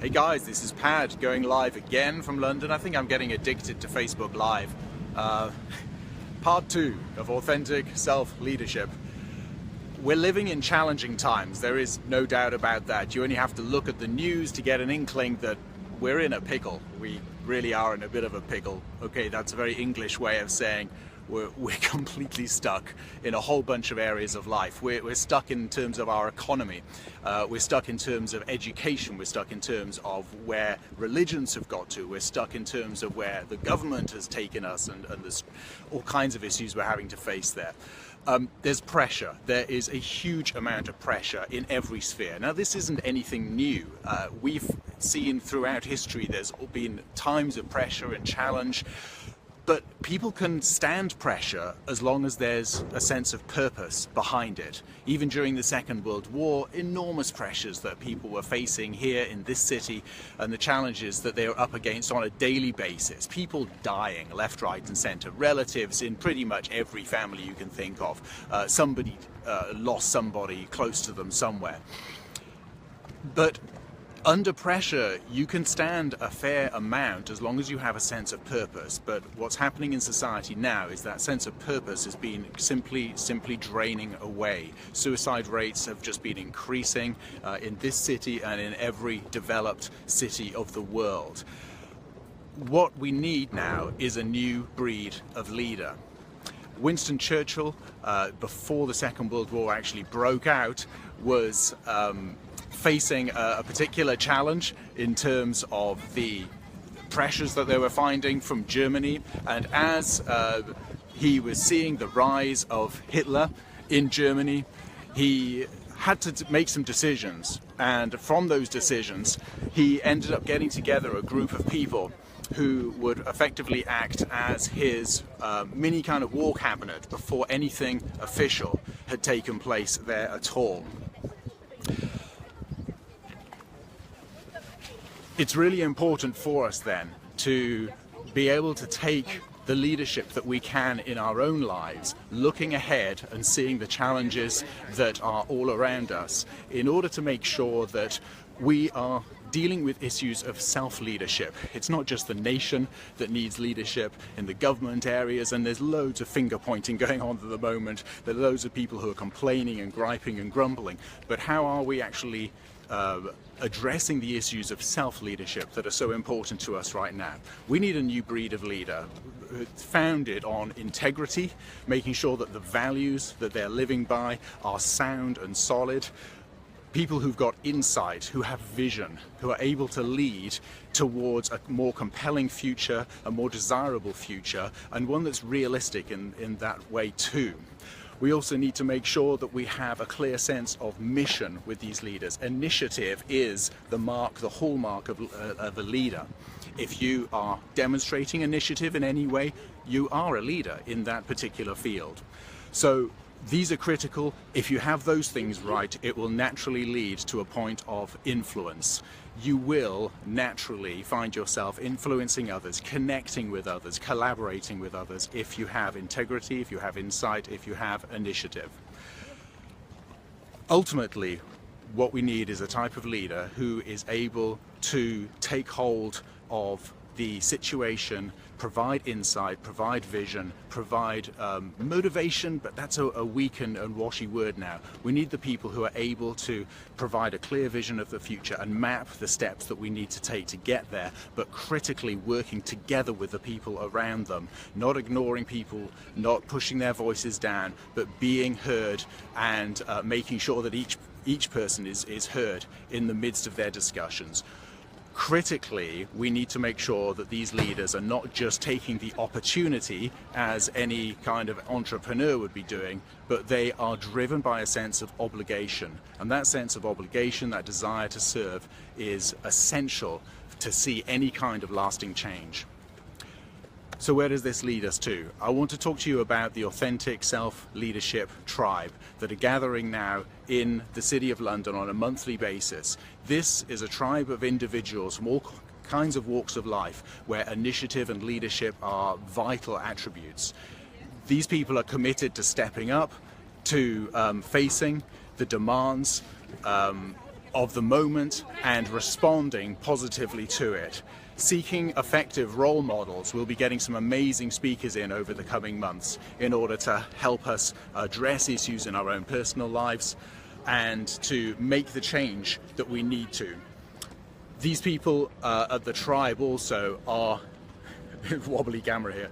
Hey guys, this is Pad going live again from London. I think I'm getting addicted to Facebook Live. Part 2 of authentic self-leadership. We're living in challenging times, there is no doubt about that. You only have to look at the news to get an inkling that we're in a pickle. We really are in a bit of a pickle. Okay, that's a very English way of saying we're completely stuck in a whole bunch of areas of life. We're stuck in terms of our economy. We're stuck in terms of education. We're stuck in terms of where religions have got to. We're stuck in terms of where the government has taken us, and there's all kinds of issues we're having to face there. There's pressure. There is a huge amount of pressure in every sphere. Now, this isn't anything new. We've seen throughout history there's been times of pressure and challenge. But people can stand pressure as long as there's a sense of purpose behind it. Even during the Second World War, enormous pressures that people were facing here in this city and the challenges that they were up against on a daily basis. People dying left, right and centre. Relatives in pretty much every family you can think of. Somebody lost somebody close to them somewhere. But under pressure, you can stand a fair amount as long as you have a sense of purpose. But what's happening in society now is that sense of purpose has been simply draining away. Suicide rates have just been increasing in this city and in every developed city of the world. What we need now is a new breed of leader. Winston Churchill, before the Second World War actually broke out, was facing a particular challenge in terms of the pressures that they were finding from Germany, and as he was seeing the rise of Hitler in Germany, he had to make some decisions, and from those decisions he ended up getting together a group of people who would effectively act as his mini kind of war cabinet before anything official had taken place there at all. It's really important for us then to be able to take the leadership that we can in our own lives, looking ahead and seeing the challenges that are all around us, in order to make sure that we are dealing with issues of self-leadership. It's not just the nation that needs leadership in the government areas, and there's loads of finger pointing going on at the moment. There are loads of people who are complaining and griping and grumbling, but how are we actually addressing the issues of self-leadership that are so important to us right now? We need a new breed of leader founded on integrity, making sure that the values that they're living by are sound and solid. People who've got insight, who have vision, who are able to lead towards a more compelling future, a more desirable future, and one that's realistic in that way too. We also need to make sure that we have a clear sense of mission with these leaders. Initiative is the hallmark of a leader. If you are demonstrating initiative in any way, you are a leader in that particular field. So these are critical. If you have those things right, it will naturally lead to a point of influence. You will naturally find yourself influencing others, connecting with others, collaborating with others, if you have integrity, if you have insight, if you have initiative. Ultimately, what we need is a type of leader who is able to take hold of the situation, provide insight, provide vision, provide motivation, but that's a weak and washy word now. We need the people who are able to provide a clear vision of the future and map the steps that we need to take to get there, but critically working together with the people around them, not ignoring people, not pushing their voices down, but being heard and making sure that each person is heard in the midst of their discussions. Critically, we need to make sure that these leaders are not just taking the opportunity as any kind of entrepreneur would be doing, but they are driven by a sense of obligation. And that sense of obligation, that desire to serve, is essential to see any kind of lasting change. So where does this lead us to? I want to talk to you about the Authentic Self-Leadership Tribe that are gathering now in the City of London on a monthly basis. This is a tribe of individuals from all kinds of walks of life where initiative and leadership are vital attributes. These people are committed to stepping up, to facing the demands of the moment and responding positively to it. Seeking effective role models. We'll be getting some amazing speakers in over the coming months in order to help us address issues in our own personal lives and to make the change that we need to. These people at the tribe also are, wobbly camera here,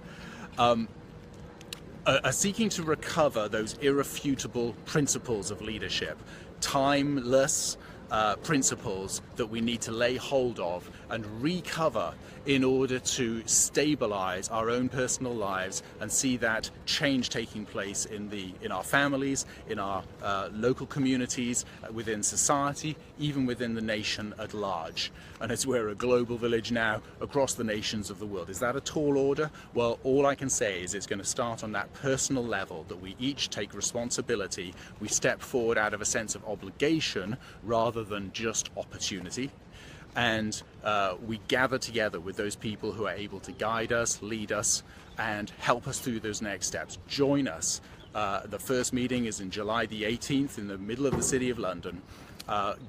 are seeking to recover those irrefutable principles of leadership, timeless principles that we need to lay hold of and recover in order to stabilize our own personal lives and see that change taking place in our families, in our local communities, within society, even within the nation at large. And as we're a global village now across the nations of the world. Is that a tall order? Well, all I can say is it's going to start on that personal level, that we each take responsibility, we step forward out of a sense of obligation rather than just opportunity, and we gather together with those people who are able to guide us, lead us, and help us through those next steps. Join us. The first meeting is in July the 18th in the middle of the City of London.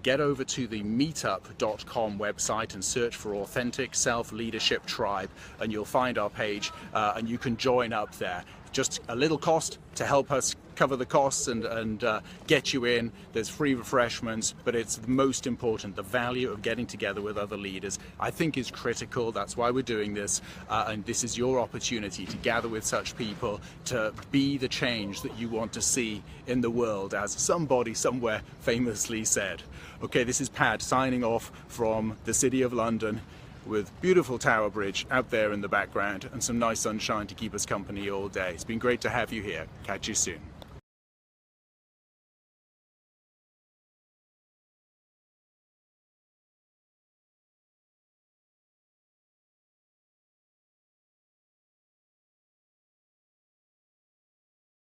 Get over to the meetup.com website and search for Authentic Self Leadership Tribe, and you'll find our page, and you can join up there. Just a little cost to help us cover the costs and get you in. There's free refreshments, but it's the most important. The value of getting together with other leaders, I think, is critical. That's why we're doing this, and this is your opportunity to gather with such people to be the change that you want to see in the world, as somebody somewhere famously said. Okay, this is Pat signing off from the City of London, with beautiful Tower Bridge out there in the background and some nice sunshine to keep us company all day. It's been great to have you here. Catch you soon.